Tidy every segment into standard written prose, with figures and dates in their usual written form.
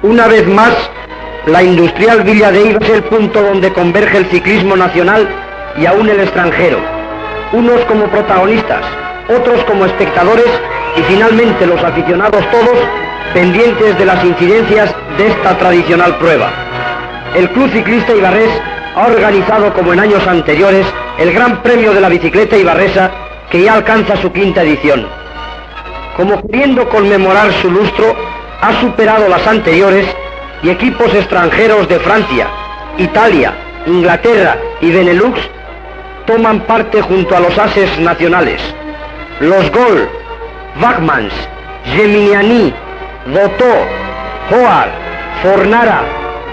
Una vez más, la industrial Villa de Eibar es el punto donde converge el ciclismo nacional y aún el extranjero, unos como protagonistas, otros como espectadores y finalmente los aficionados todos pendientes de las incidencias de esta tradicional prueba. El Club Ciclista Eibarrés ha organizado, como en años anteriores, el Gran Premio de la Bicicleta Eibarresa, que ya alcanza su quinta edición. Como queriendo conmemorar su lustro, ha superado las anteriores y equipos extranjeros de Francia, Italia, Inglaterra y Benelux toman parte junto a los ases nacionales. Los Gol, Wagmans, Geminiani, Dotó, Hoar, Fornara,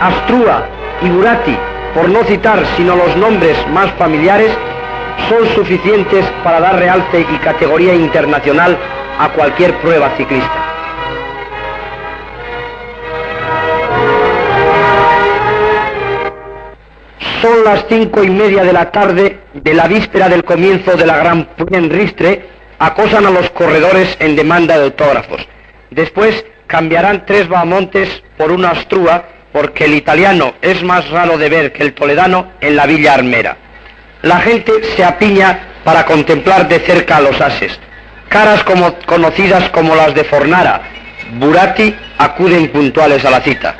Astrua y Burati, por no citar sino los nombres más familiares, son suficientes para dar realce y categoría internacional a cualquier prueba ciclista. Son las 5:30 de la tarde de la víspera del comienzo de la Gran Premio en Ristre. Acosan a los corredores en demanda de autógrafos. Después cambiarán 3 bahamontes por una Astrua, porque el italiano es más raro de ver que el toledano en la Villa Armera. La gente se apiña para contemplar de cerca a los ases. Caras conocidas como las de Fornara, Burati, acuden puntuales a la cita.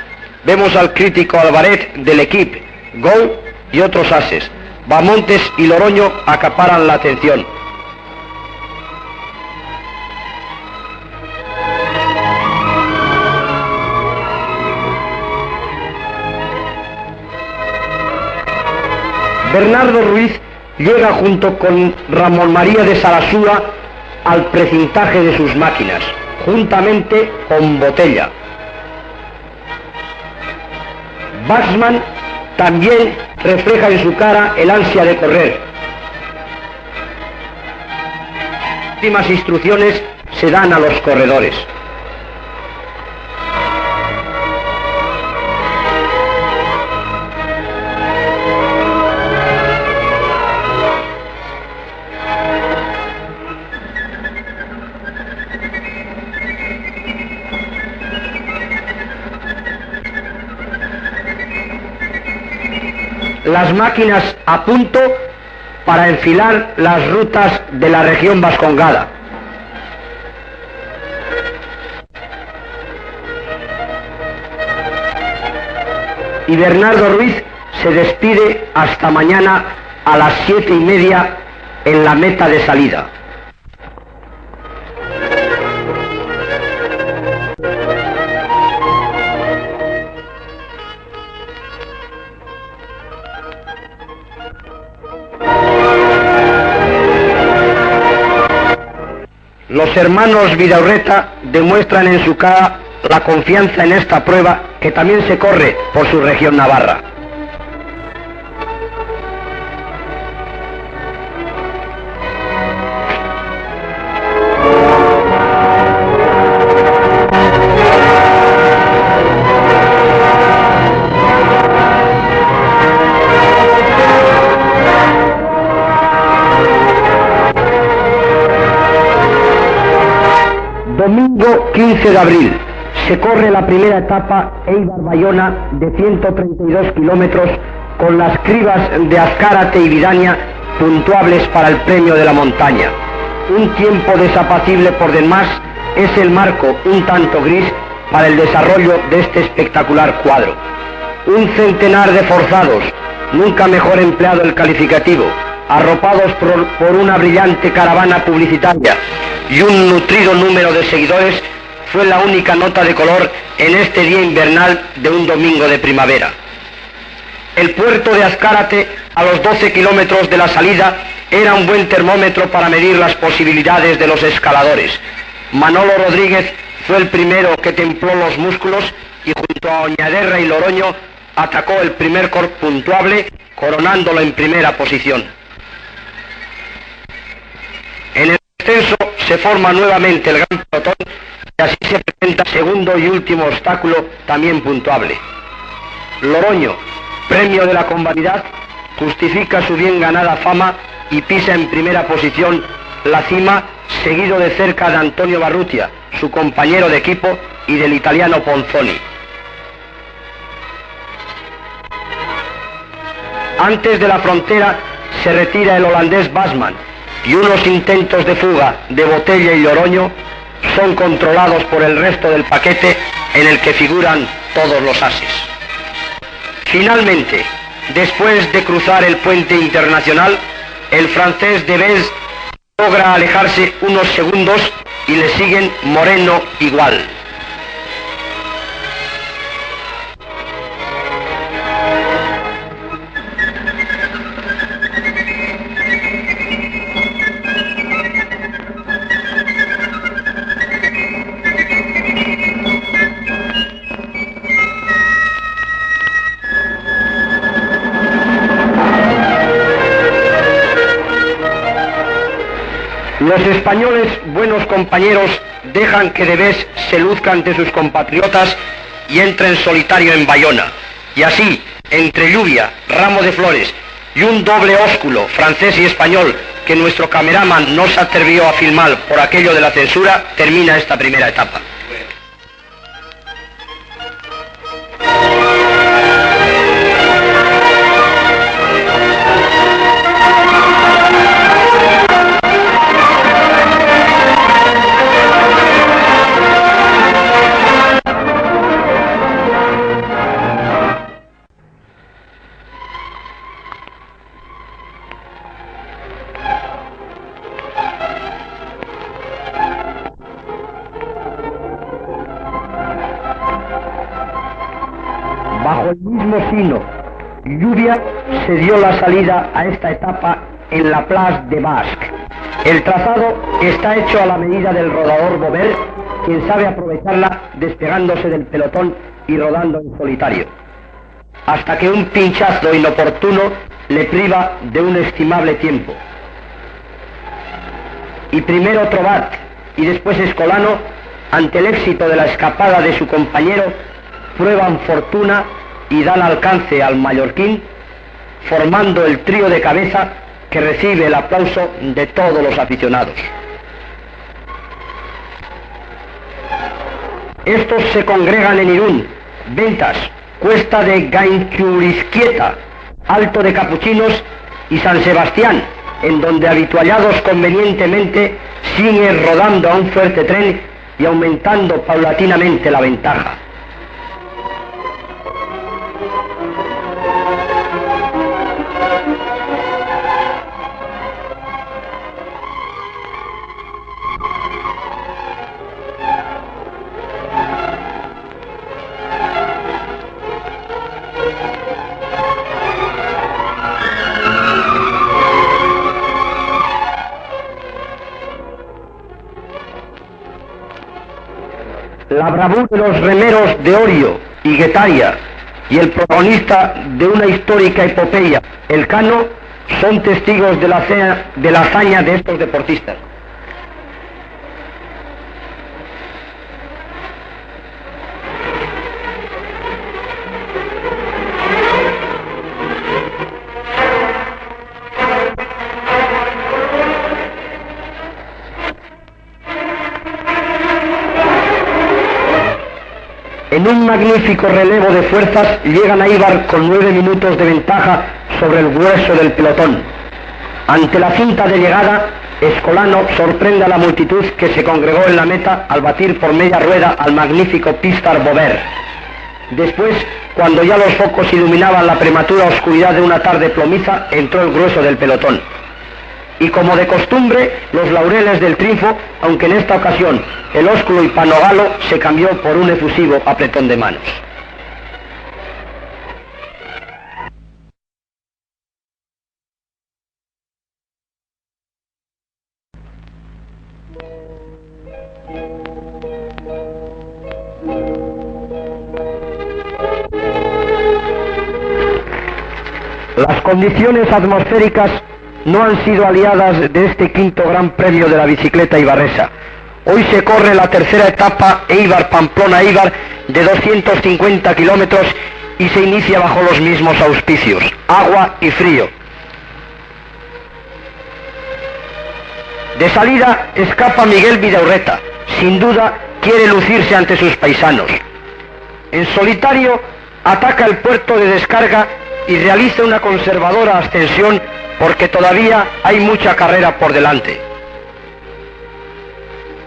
Vemos al crítico Albaret del equipo, Gol y otros ases. Bahamontes y Loroño acaparan la atención. Bernardo Ruiz llega junto con Ramón María de Sarasúa al precintaje de sus máquinas, juntamente con Botella. Baxman también refleja en su cara el ansia de correr. Las últimas instrucciones se dan a los corredores. Las máquinas a punto para enfilar las rutas de la región vascongada. Y Bernardo Ruiz se despide hasta mañana a las 7:30 en la meta de salida. Los hermanos Vidaurreta demuestran en su cara la confianza en esta prueba, que también se corre por su región navarra. Domingo 15 de abril, se corre la primera etapa Eibar-Bayona de 132 kilómetros con las cribas de Azcárate y Vidania puntuables para el premio de la montaña. Un tiempo desapacible por demás es el marco un tanto gris para el desarrollo de este espectacular cuadro. Un centenar de forzados, nunca mejor empleado el calificativo, arropados por una brillante caravana publicitaria y un nutrido número de seguidores, fue la única nota de color en este día invernal de un domingo de primavera. El puerto de Azcárate, a los 12 kilómetros de la salida, era un buen termómetro para medir las posibilidades de los escaladores. Manolo Rodríguez fue el primero que templó los músculos y junto a Oñaderra y Loroño atacó el primer puntuable, coronándolo en primera posición. En el descenso se forma nuevamente el gran pelotón y así se presenta segundo y último obstáculo también puntuable. Loroño, premio de la convalidad, justifica su bien ganada fama y pisa en primera posición la cima, seguido de cerca de Antonio Barrutia, su compañero de equipo, y del italiano Ponzoni. Antes de la frontera se retira el holandés Basman y unos intentos de fuga de Botella y Loroño son controlados por el resto del paquete en el que figuran todos los ases. Finalmente, después de cruzar el puente internacional, el francés de Bez logra alejarse unos segundos y le siguen Moreno igual. Los españoles, buenos compañeros, dejan que de Bez se luzca ante sus compatriotas y entra en solitario en Bayona. Y así, entre lluvia, ramo de flores y un doble ósculo francés y español que nuestro cameraman no se atrevió a filmar por aquello de la censura, termina esta primera etapa. Bajo el mismo signo, lluvia, se dio la salida a esta etapa en la Place de Basque. El trazado está hecho a la medida del rodador Bover, quien sabe aprovecharla despegándose del pelotón y rodando en solitario, hasta que un pinchazo inoportuno le priva de un estimable tiempo. Y primero Trobat y después Escolano, ante el éxito de la escapada de su compañero, prueban fortuna y dan alcance al mallorquín, formando el trío de cabeza que recibe el aplauso de todos los aficionados. Estos se congregan en Irún, Ventas, Cuesta de Gainchurisquieta, Alto de Capuchinos y San Sebastián, en donde habituallados convenientemente siguen rodando a un fuerte tren y aumentando paulatinamente la ventaja. La bravura de los remeros de Orio y Guetaria y el protagonista de una histórica epopeya, Elcano, son testigos de la hazaña de estos deportistas. En un magnífico relevo de fuerzas llegan a Eibar con 9 minutos de ventaja sobre el grueso del pelotón. Ante la cinta de llegada, Escolano sorprende a la multitud que se congregó en la meta al batir por media rueda al magnífico Pistar Bover. Después, cuando ya los focos iluminaban la prematura oscuridad de una tarde plomiza, entró el grueso del pelotón. Y como de costumbre, los laureles del triunfo, aunque en esta ocasión el ósculo y panogalo se cambió por un efusivo apretón de manos. Las condiciones atmosféricas no han sido aliadas de este quinto gran premio de la bicicleta ibarresa. Hoy se corre la tercera etapa Eibar-Pamplona-Eibar de 250 kilómetros y se inicia bajo los mismos auspicios, agua y frío. De salida escapa Miguel Vidaurreta, sin duda quiere lucirse ante sus paisanos. En solitario ataca el puerto de descarga y realice una conservadora ascensión porque todavía hay mucha carrera por delante.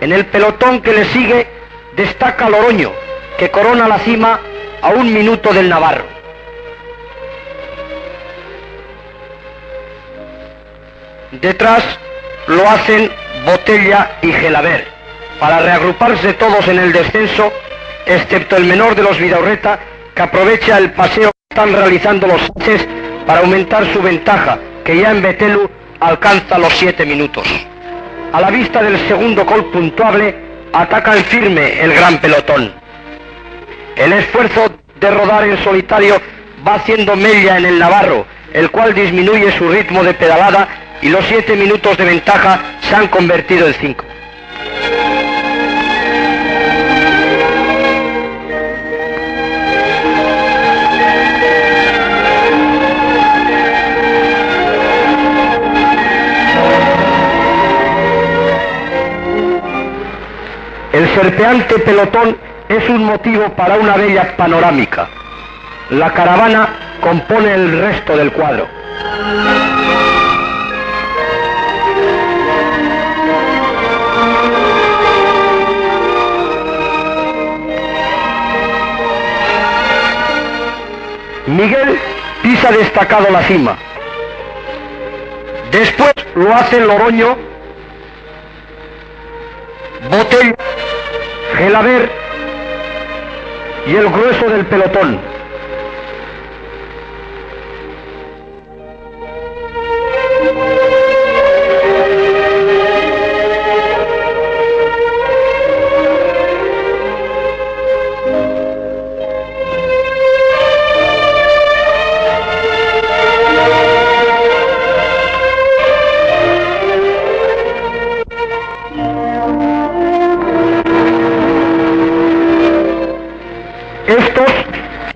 En el pelotón que le sigue destaca Loroño, que corona la cima a 1 minuto del navarro. Detrás lo hacen Botella y Gelabert, para reagruparse todos en el descenso, excepto el menor de los Vidaurreta, que aprovecha el paseo que están realizando los Sánchez para aumentar su ventaja, que ya en Betelu alcanza los 7 minutos. A la vista del segundo gol puntuable, ataca en firme el gran pelotón. El esfuerzo de rodar en solitario va haciendo mella en el navarro, el cual disminuye su ritmo de pedalada y los 7 minutos de ventaja se han convertido en 5. El serpeante pelotón es un motivo para una bella panorámica. La caravana compone el resto del cuadro. Miguel pisa destacado la cima. Después lo hacen Loroño, Botella, Gelabert y el grueso del pelotón. Estos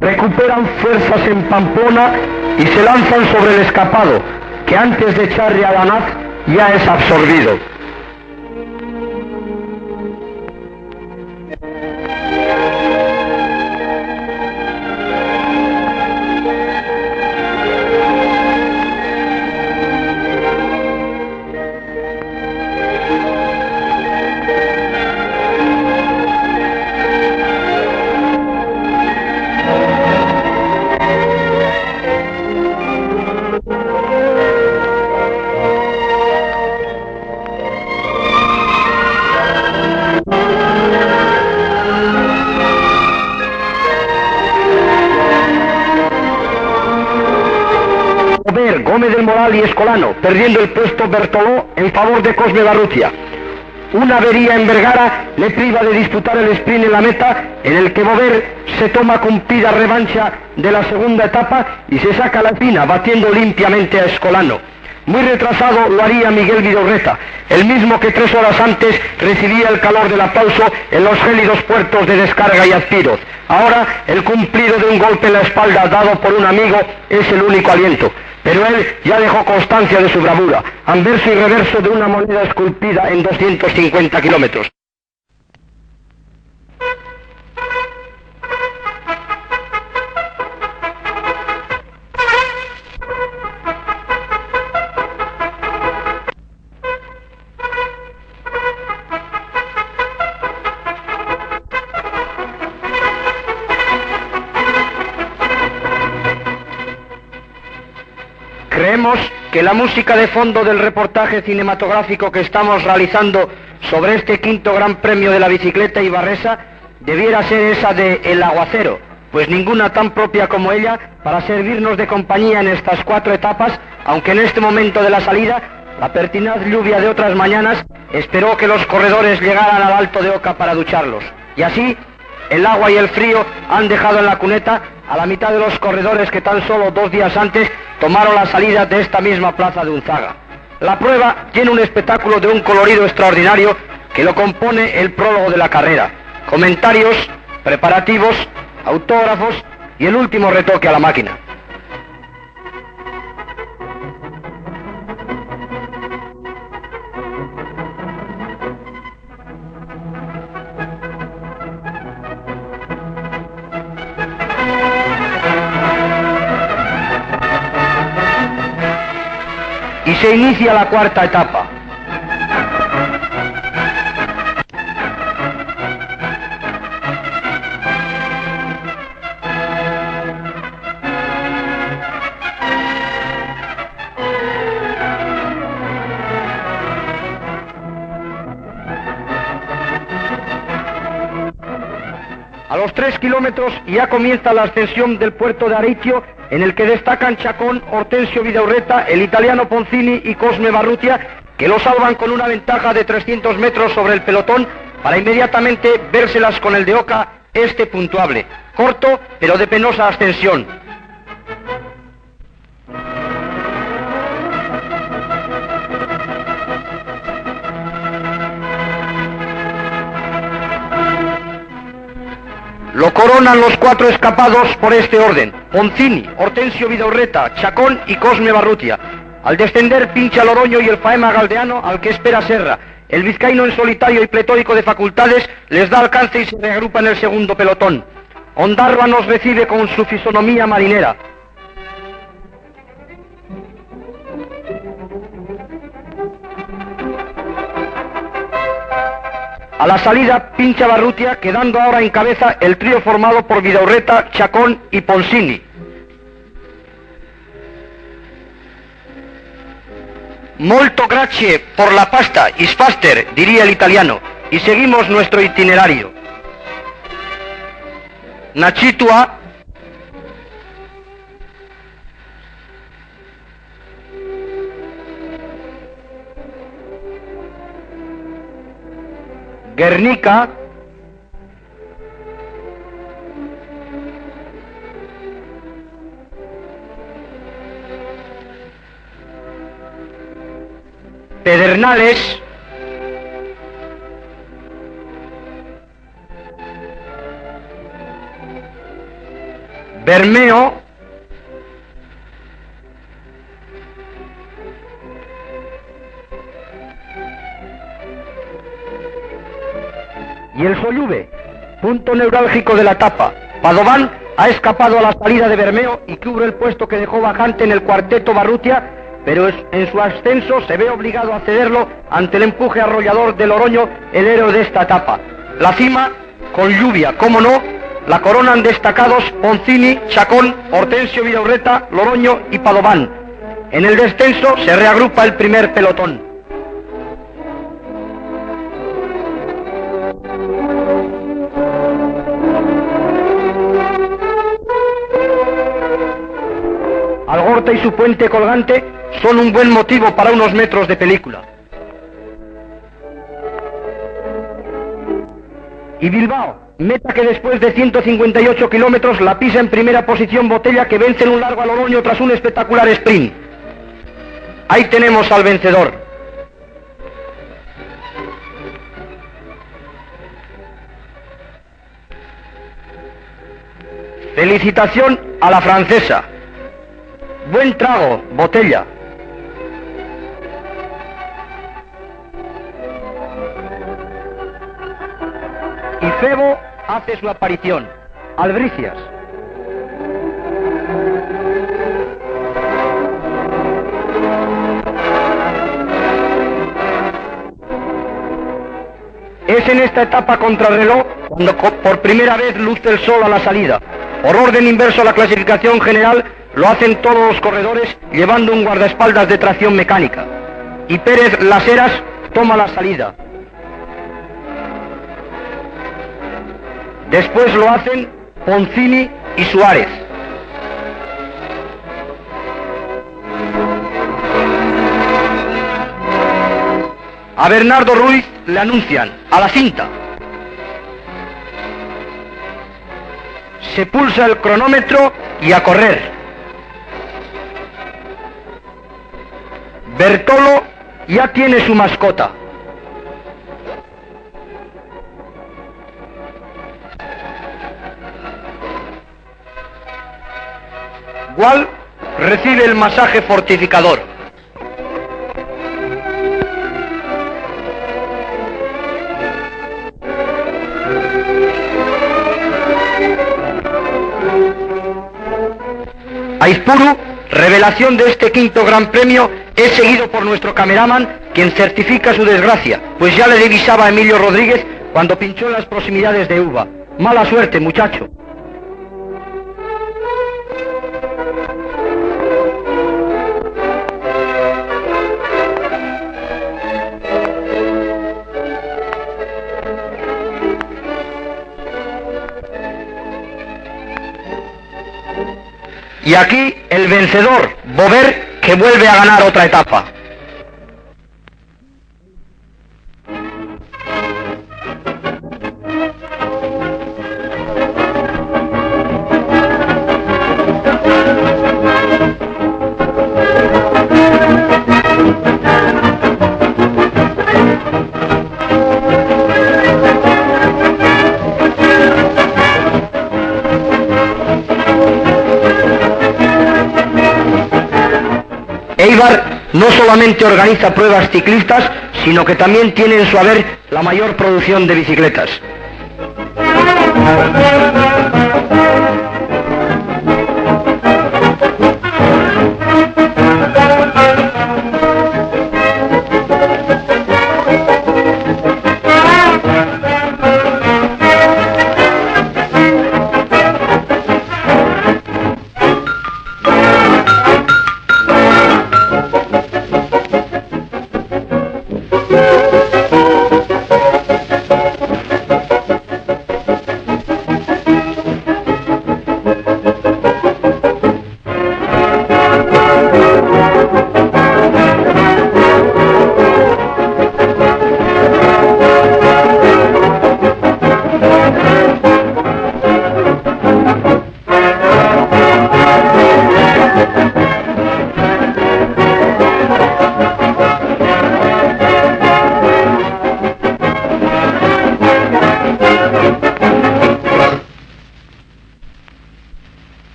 recuperan fuerzas en Pamplona y se lanzan sobre el escapado, que antes de echarle a la naz ya es absorbido. Gómez del Moral y Escolano, perdiendo el puesto Bertoló en favor de Cosme Barrutia. Una avería en Vergara le priva de disputar el sprint en la meta, en el que Bover se toma cumplida revancha de la segunda etapa y se saca la espina, batiendo limpiamente a Escolano. Muy retrasado lo haría Miguel Vidaurreta, el mismo que 3 horas antes recibía el calor del aplauso en los gélidos puertos de Descarga y Azpiroz. Ahora el cumplido de un golpe en la espalda dado por un amigo es el único aliento. Pero él ya dejó constancia de su bravura, anverso y reverso de una moneda esculpida en 250 kilómetros. Creemos que la música de fondo del reportaje cinematográfico que estamos realizando sobre este 5º Gran Premio de la bicicleta ibarresa debiera ser esa de El Aguacero, pues ninguna tan propia como ella para servirnos de compañía en estas 4 etapas, aunque en este momento de la salida la pertinaz lluvia de otras mañanas esperó que los corredores llegaran al Alto de Oca para ducharlos. Y así, el agua y el frío han dejado en la cuneta a la mitad de los corredores que tan solo 2 días antes tomaron la salida de esta misma plaza de Unzaga. La prueba tiene un espectáculo de un colorido extraordinario que lo compone el prólogo de la carrera. Comentarios, preparativos, autógrafos y el último retoque a la máquina. se inicia la cuarta etapa. A los 3 kilómetros ya comienza la ascensión del puerto de Areitio, en el que destacan Chacón, Hortensio Vidaurreta, el italiano Poncini y Cosme Barrutia, que lo salvan con una ventaja de 300 metros sobre el pelotón, para inmediatamente vérselas con el de Oca, este puntuable, corto pero de penosa ascensión. Lo coronan los 4 escapados por este orden: Poncini, Hortensio Vidaurreta, Chacón y Cosme Barrutia. Al descender pincha Loroño y el Faema Galdeano, al que espera Serra. El vizcaíno en solitario y pletórico de facultades les da alcance y se reagrupa en el segundo pelotón. Ondarva nos recibe con su fisonomía marinera. A la salida pincha Barrutia, quedando ahora en cabeza el trío formado por Vidaurreta, Chacón y Poncini. Molto grazie por la pasta, is faster, diría el italiano, y seguimos nuestro itinerario. Nachitua, Guernica, Pedernales, Bermeo, y el Sollube, punto neurálgico de la etapa. Padován ha escapado a la salida de Bermeo y cubre el puesto que dejó vacante en el cuarteto Barrutia, pero en su ascenso se ve obligado a cederlo ante el empuje arrollador de Loroño, el héroe de esta etapa. La cima, con lluvia, como no, la coronan destacados Poncini, Chacón, Hortensio Vidaurreta, Loroño y Padován. En el descenso se reagrupa el primer pelotón. Algorta y su puente colgante son un buen motivo para unos metros de película. Y Bilbao, meta que después de 158 kilómetros la pisa en primera posición Botella, que vence en un largo a Loroño tras un espectacular sprint. Ahí tenemos al vencedor. Felicitación a la francesa. Buen trago, Botella. Y Febo hace su aparición. Albricias. Es en esta etapa contrarreloj cuando por primera vez luce el sol a la salida. Por orden inverso a la clasificación general, lo hacen todos los corredores llevando un guardaespaldas de tracción mecánica. Y Pérez Las Heras toma la salida. Después lo hacen Poncini y Suárez. A Bernardo Ruiz le anuncian a la cinta. Se pulsa el cronómetro y a correr. Bertolo ya tiene su mascota. Gual recibe el masaje fortificador. Aizpuru, revelación de este quinto Gran Premio, Es seguido por nuestro cameraman, quien certifica su desgracia, pues ya le divisaba a Emilio Rodríguez cuando pinchó en las proximidades de Uva. Mala suerte, muchacho. Y aquí el vencedor, Bover, que vuelve a ganar otra etapa. Eibar no solamente organiza pruebas ciclistas, sino que también tiene en su haber la mayor producción de bicicletas.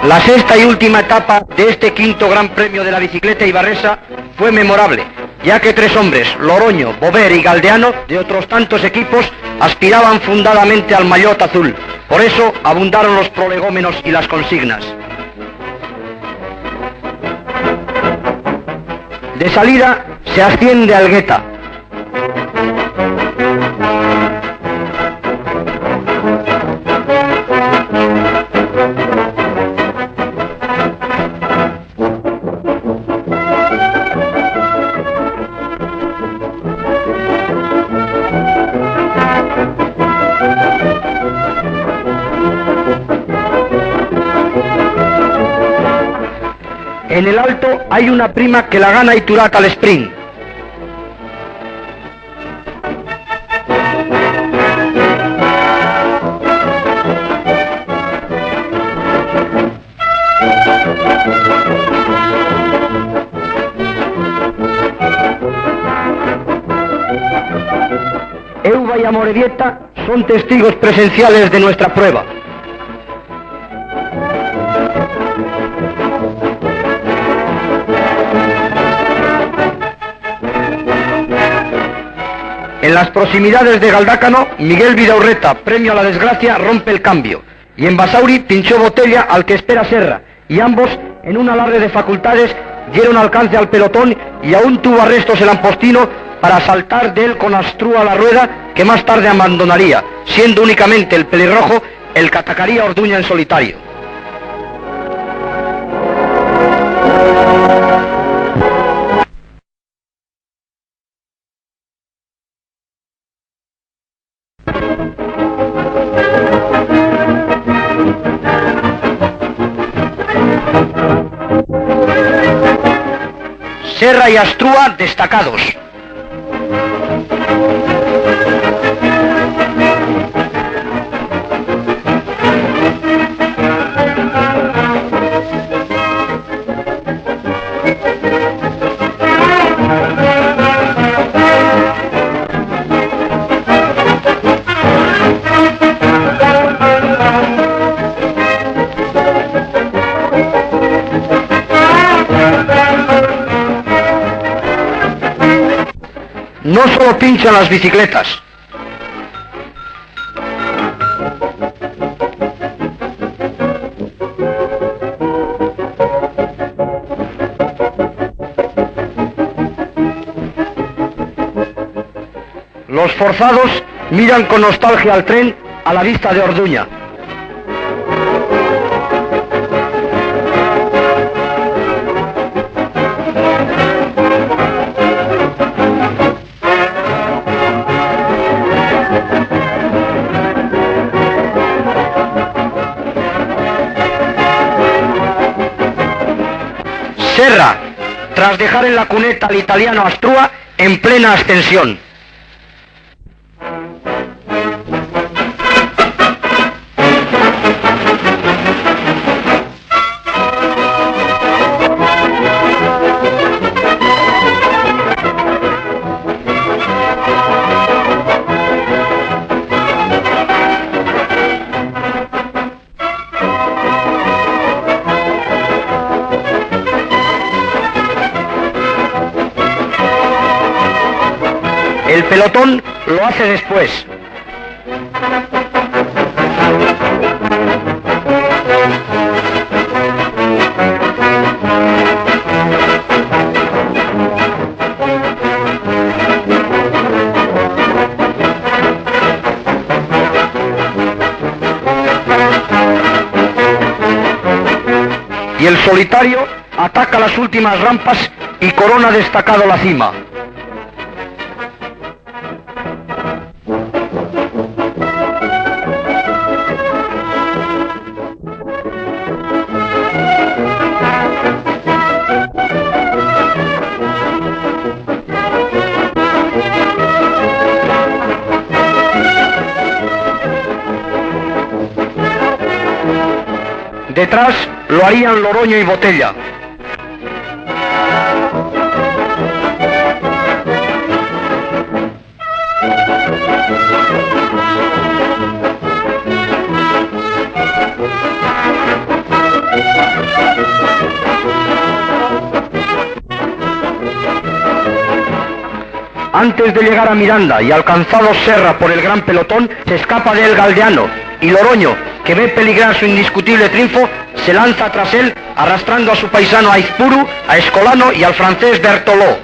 La sexta y última etapa de este quinto Gran Premio de la bicicleta ibarresa fue memorable, ya que tres hombres, Loroño, Bover y Galdeano, de otros tantos equipos, aspiraban fundadamente al maillot azul. Por eso abundaron los prolegómenos y las consignas. De salida se asciende al Gueta. En el alto hay una prima que la gana Iturat al sprint. Euba y Amorebieta son testigos presenciales de nuestra prueba. En las proximidades de Galdácano, Miguel Vidaurreta, premio a la desgracia, rompe el cambio. Y en Basauri pinchó Botella al que espera Serra. Y ambos, en un alarde de facultades, dieron alcance al pelotón y aún tuvo arrestos el Ampostino para saltar de él con Astrúa a la rueda, que más tarde abandonaría, siendo únicamente el pelirrojo el que atacaría a Orduña en solitario. Serra y Astrúa destacados. No solo pinchan las bicicletas. Los forzados miran con nostalgia al tren a la vista de Orduña. Serra, tras dejar en la cuneta al italiano Astrúa en plena ascensión. El pelotón lo hace después. Y el solitario ataca las últimas rampas y corona destacado la cima. Detrás lo harían Loroño y Botella. Antes de llegar a Miranda y alcanzado Serra por el gran pelotón, se escapa de él Galdeano, y Loroño, que ve peligrar su indiscutible triunfo, se lanza tras él, arrastrando a su paisano Aizpuru, a Escolano y al francés Bertoló.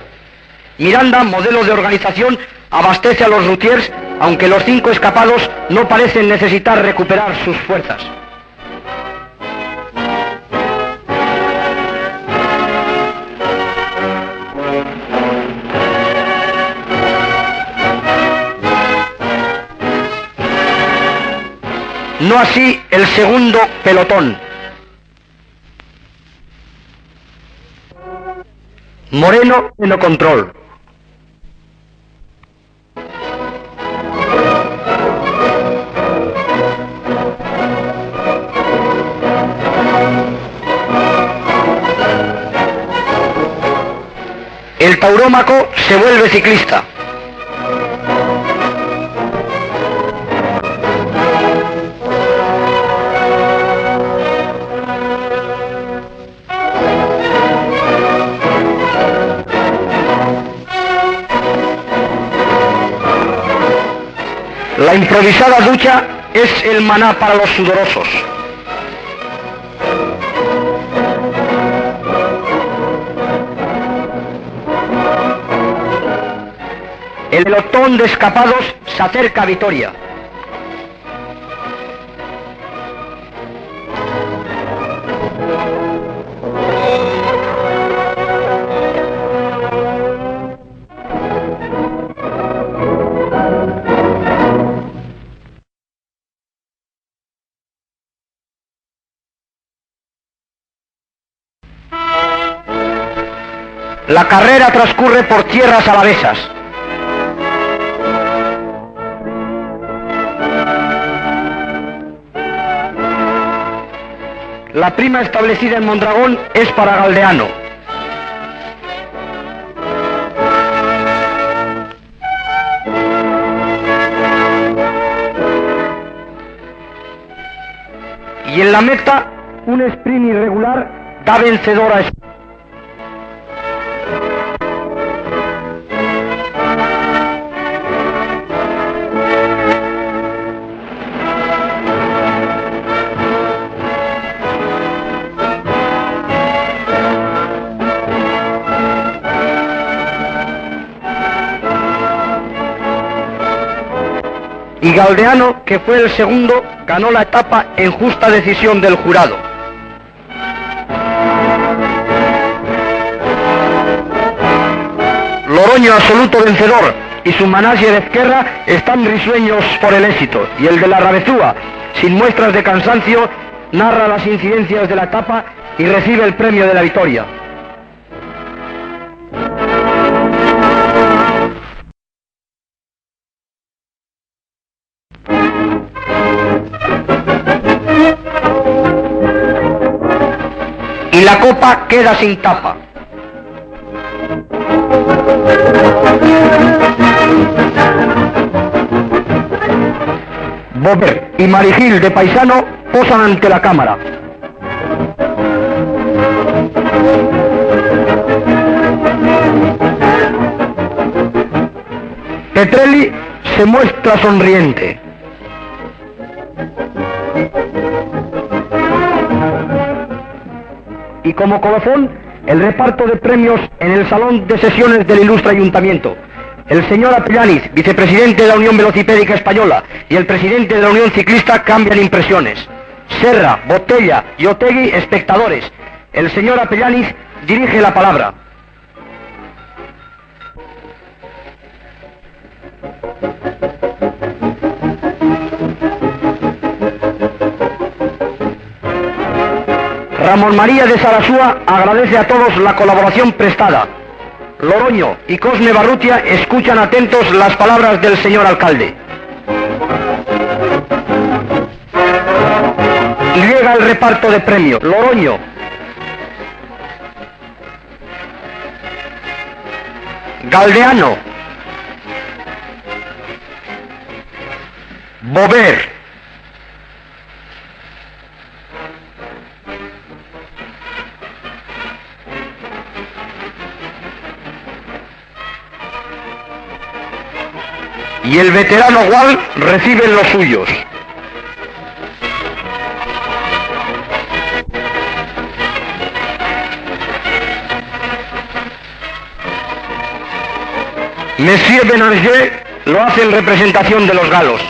Miranda, modelo de organización, abastece a los routiers, aunque los 5 escapados no parecen necesitar recuperar sus fuerzas. No así el segundo pelotón. Moreno en control. El taurómaco se vuelve ciclista. La improvisada ducha es el maná para los sudorosos. El pelotón de escapados se acerca a Vitoria. La carrera transcurre por tierras alavesas. La prima establecida en Mondragón es para Galdeano. Y en la meta, un sprint irregular da vencedor a y Galdeano, que fue el segundo, ganó la etapa en justa decisión del jurado. Loroño, absoluto vencedor, y su manager de Ezquerra están risueños por el éxito, y el de la Rabezúa, sin muestras de cansancio, narra las incidencias de la etapa y recibe el premio de la victoria. Y la copa queda sin tapa. Bober y Marigil de Paisano posan ante la cámara. Petrelli se muestra sonriente. Y como colofón, el reparto de premios en el salón de sesiones del ilustre ayuntamiento. El señor Apellaniz, vicepresidente de la Unión Velocipédica Española, y el presidente de la Unión Ciclista cambian impresiones. Serra, Botella y Otegui, espectadores. El señor Apellaniz dirige la palabra. Ramón María de Sarasúa agradece a todos la colaboración prestada. Loroño y Cosme Barrutia escuchan atentos las palabras del señor alcalde. Y llega el reparto de premios. Loroño. Galdeano. Bober. Y el veterano Gual reciben los suyos. Monsieur Benanger lo hace en representación de los galos.